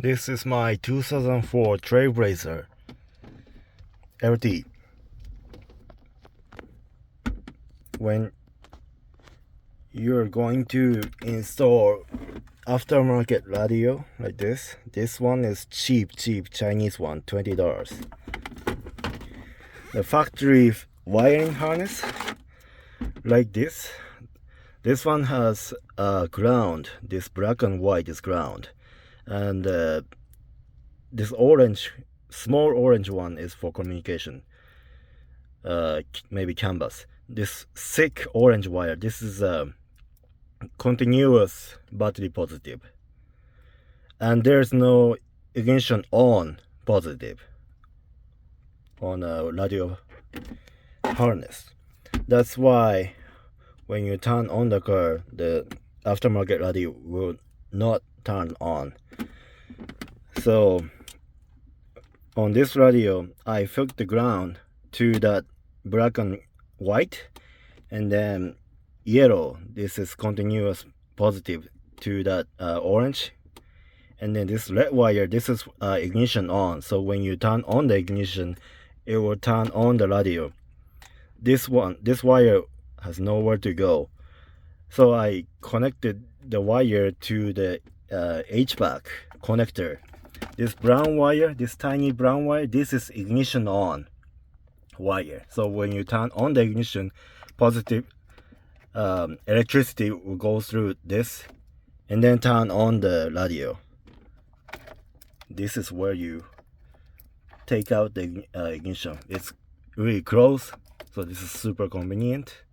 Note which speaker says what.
Speaker 1: This is my 2004 Trailblazer LT. When you're going to install aftermarket radio like this one is cheap Chinese one, $20. The factory wiring harness like this one has ground. This black and white is ground, and this small orange one is for communication, maybe canvas. This thick orange wire, this is a continuous battery positive, and there's no ignition on positive on a radio harness. That's why when you turn on the car, the aftermarket radio will not turn on. So on this radio, I hooked the ground to that black and white, and then yellow, this is continuous positive, to that orange, and then this red wire, this is ignition on. So when you turn on the ignition, it will turn on the radio. This wire has nowhere to go, so I connected the wire to the HVAC connector. This brown wire, this tiny brown wire, this is ignition on wire. So when you turn on the ignition, positive electricity will go through this and then turn on the radio. This is where you take out the ignition. It's really close, so this is super convenient.